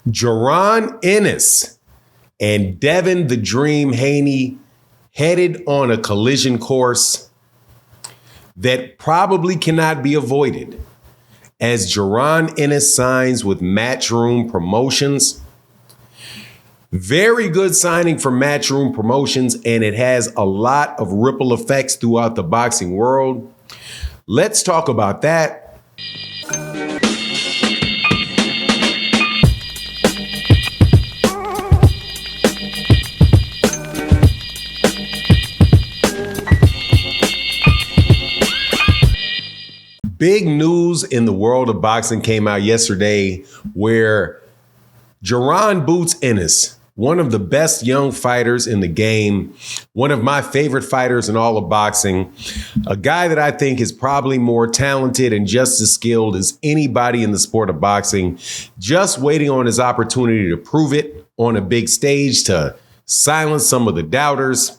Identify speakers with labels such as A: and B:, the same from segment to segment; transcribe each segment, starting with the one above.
A: Jaron Ennis and Devin the Dream Haney headed on a collision course that probably cannot be avoided as Jaron Ennis signs with Matchroom Promotions. Very good signing for Matchroom Promotions, and it has a lot of ripple effects throughout the boxing world. Let's talk about that. Big news in the world of boxing came out yesterday where Jaron Boots Ennis, one of the best young fighters in the game, one of my favorite fighters in all of boxing, a guy that I think is probably more talented and just as skilled as anybody in the sport of boxing, just waiting on his opportunity to prove it on a big stage to silence some of the doubters,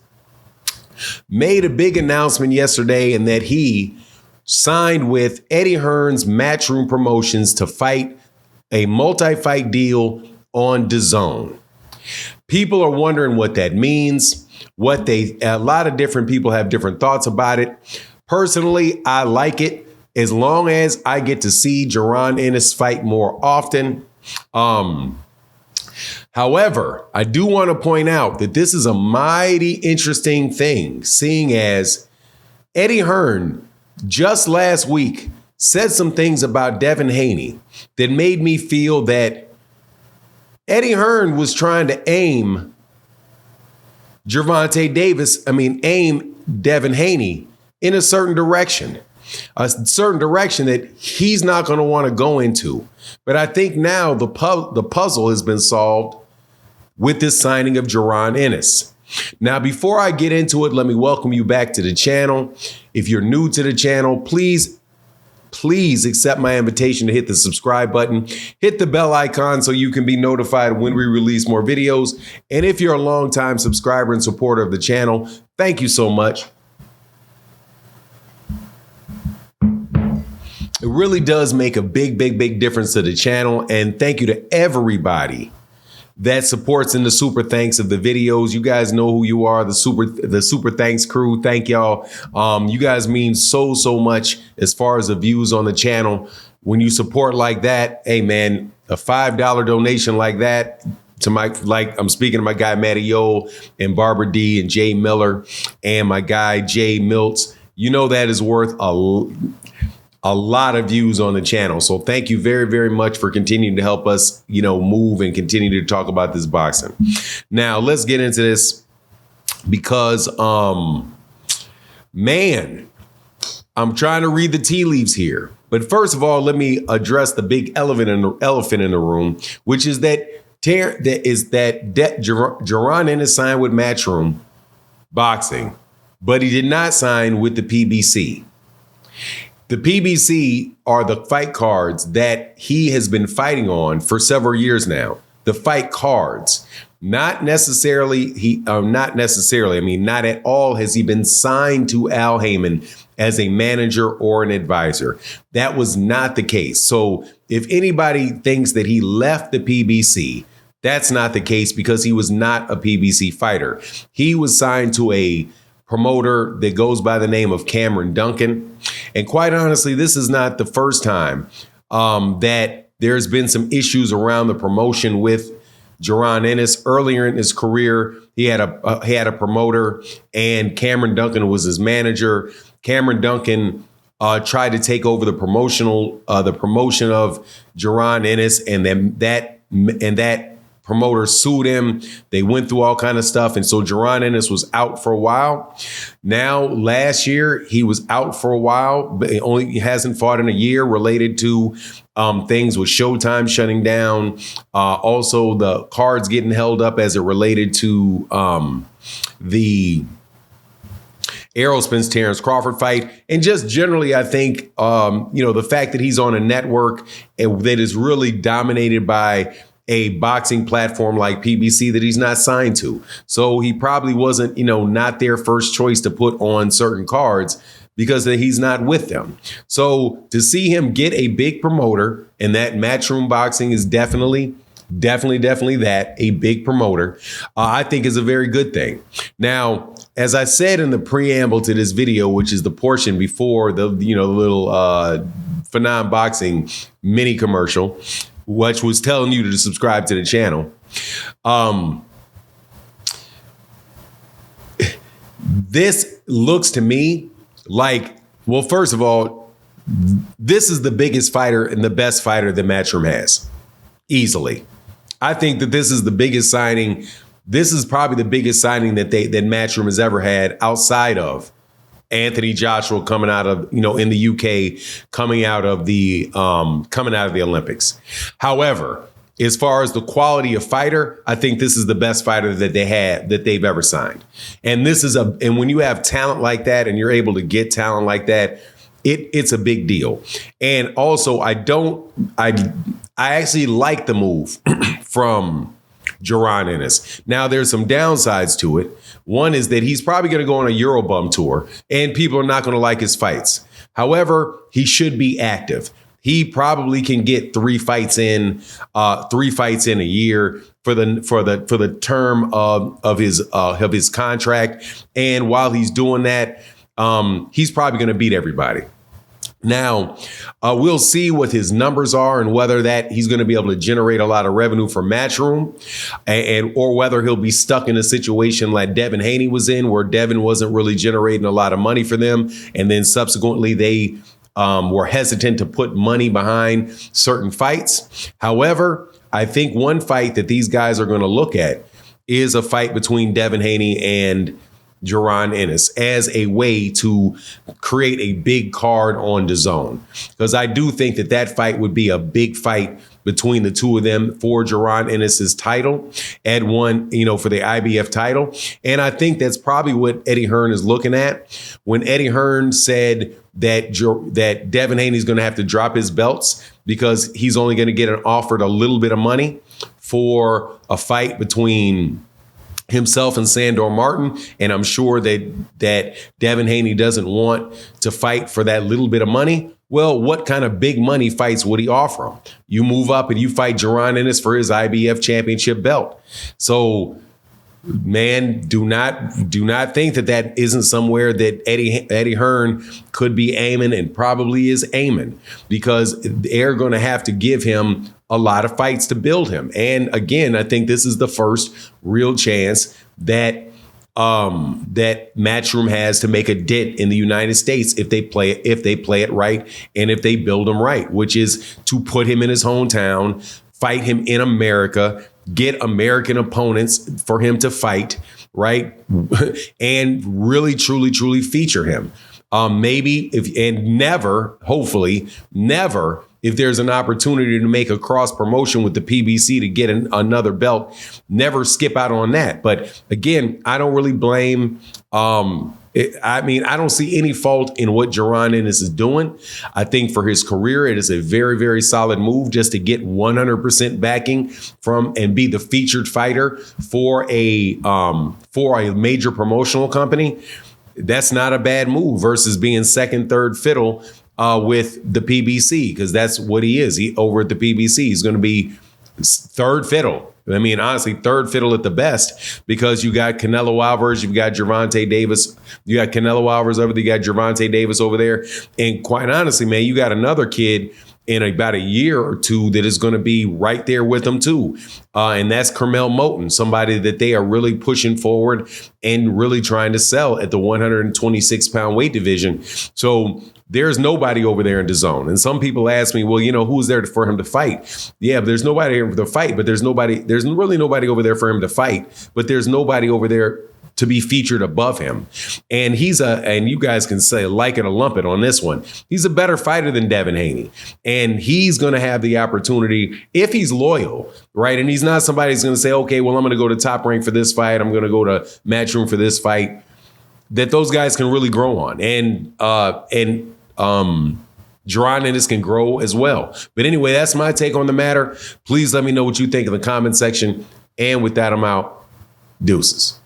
A: made a big announcement yesterday in that he signed with Eddie Hearn's Matchroom Promotions to fight a multi-fight deal on DAZN. People are wondering what that means. A lot of different people have different thoughts about it. Personally, I like it as long as I get to see Jaron Ennis fight more often. However, I do want to point out that this is a mighty interesting thing, seeing as Eddie Hearn just last week said some things about Devin Haney that made me feel that Eddie Hearn was trying to aim Devin Haney in a certain direction that he's not going to want to go into. But I think now the puzzle has been solved with this signing of Jaron Ennis. Now, before I get into it, let me welcome you back to the channel. If you're new to the channel, please accept my invitation to hit the subscribe button, hit the bell icon so you can be notified when we release more videos. And if you're a longtime subscriber and supporter of the channel, thank you so much. It really does make a big difference to the channel. And thank you to everybody that supports in the super thanks of the videos. You guys know who you are, the super thanks crew. Thank y'all. You guys mean so much as far as the views on the channel. When you support like that, hey man, a $5 donation like that to I'm speaking to my guy Matty O and Barbara D and Jay Miller and my guy Jay Miltz. You know that is worth a lot of views on the channel. So thank you very much for continuing to help us, move and continue to talk about this boxing. Now let's get into this because, man, I'm trying to read the tea leaves here. But first of all, let me address the big elephant in the room, which is that Jaron Ennis signed with Matchroom Boxing, but he did not sign with the PBC. The PBC are the fight cards that he has been fighting on for several years now. The fight cards, not at all has he been signed to Al Haymon as a manager or an advisor. That was not the case. So if anybody thinks that he left the PBC, that's not the case because he was not a PBC fighter. He was signed to a promoter that goes by the name of Cameron Duncan. And quite honestly, this is not the first time that there's been some issues around the promotion with Jaron Ennis. Earlier in his career, he had a promoter and Cameron Duncan was his manager. Cameron Duncan tried to take over the promotion of Jaron Ennis, and then that promoter sued him. They went through all kind of stuff. And so Jaron Ennis was out for a while. Now, last year, he was out for a while, but he hasn't fought in a year related to things with Showtime shutting down. Also, the cards getting held up as it related to the Errol Spence Terrence Crawford fight. And just generally, I think, the fact that he's on a network that is really dominated by a boxing platform like PBC that he's not signed to. So he probably wasn't, not their first choice to put on certain cards. because he's not with them. So to see him get a big promoter, and that Matchroom Boxing is definitely that, a big promoter, I think is a very good thing. Now, as I said in the preamble to this video, which is the portion before the little Phenom Boxing mini commercial, which was telling you to subscribe to the channel. This looks to me like, well, first of all, this is the biggest fighter and the best fighter that Matchroom has, easily. I think that this is the biggest signing. This is probably the biggest signing that Matchroom has ever had, outside of Anthony Joshua coming out of, in the UK, coming out of the Olympics. However, as far as the quality of fighter, I think this is the best fighter that they've ever signed. And and when you have talent like that and you're able to get talent like that, it's a big deal. And also, I actually like the move from Jaron Ennis. Now, there's some downsides to it. One is that he's probably going to go on a Eurobum tour, and people are not going to like his fights. However, he should be active. He probably can get 3 fights in a year for the term of his contract. And while he's doing that, he's probably going to beat everybody. Now, we'll see what his numbers are and whether that he's going to be able to generate a lot of revenue for Matchroom, or whether he'll be stuck in a situation like Devin Haney was in, where Devin wasn't really generating a lot of money for them. And then subsequently they were hesitant to put money behind certain fights. However, I think one fight that these guys are going to look at is a fight between Devin Haney and Jaron Ennis as a way to create a big card on DAZN, because I do think that fight would be a big fight between the two of them for Jaron Ennis's title at one, for the IBF title. And I think that's probably what Eddie Hearn is looking at when Eddie Hearn said that Devin Haney is going to have to drop his belts because he's only going to get offered a little bit of money for a fight between himself and Sandor Martin. And I'm sure that Devin Haney doesn't want to fight for that little bit of money. Well, what kind of big money fights would he offer him? You move up and you fight Jaron Ennis for his IBF championship belt. So, man, do not think that isn't somewhere that Eddie Hearn could be aiming, and probably is aiming, because they're going to have to give him a lot of fights to build him. And again, I think this is the first real chance that Matchroom has to make a dent in the United States if they play it right and if they build him right, which is to put him in his hometown, fight him in America, get American opponents for him to fight, right? And really, truly, truly feature him. Hopefully never, if there's an opportunity to make a cross promotion with the PBC to get another belt, never skip out on that. But again, I don't really blame. I don't see any fault in what Jaron Ennis is doing. I think for his career, it is a very, very solid move just to get 100% backing from and be the featured fighter for a major promotional company. That's not a bad move versus being second, third fiddle with the PBC, because that's what he is. He over at the PBC, he's going to be third fiddle. I mean, honestly, third fiddle at the best, because you got Canelo Alvarez, you've got Gervonta Davis, you got Canelo Alvarez over there, you got Gervonta Davis over there. And quite honestly, man, you got another kid in about a year or two that is going to be right there with them too. And that's Carmel Moten, somebody that they are really pushing forward and really trying to sell at the 126-pound weight division. So there's nobody over there in DAZN. And some people ask me, well, who's there for him to fight? Yeah, but there's nobody here to fight, but there's really nobody over there for him to fight, but there's nobody over there to be featured above him. And and you guys can say like it or lump it on this one, he's a better fighter than Devin Haney. And he's going to have the opportunity, if he's loyal, right? And he's not somebody who's going to say, okay, well, I'm going to go to Top Rank for this fight, I'm going to go to Matchroom for this fight, that those guys can really grow on. And Jaron Ennis can grow as well. But anyway, that's my take on the matter. Please let me know what you think in the comment section. And with that, I'm out. Deuces.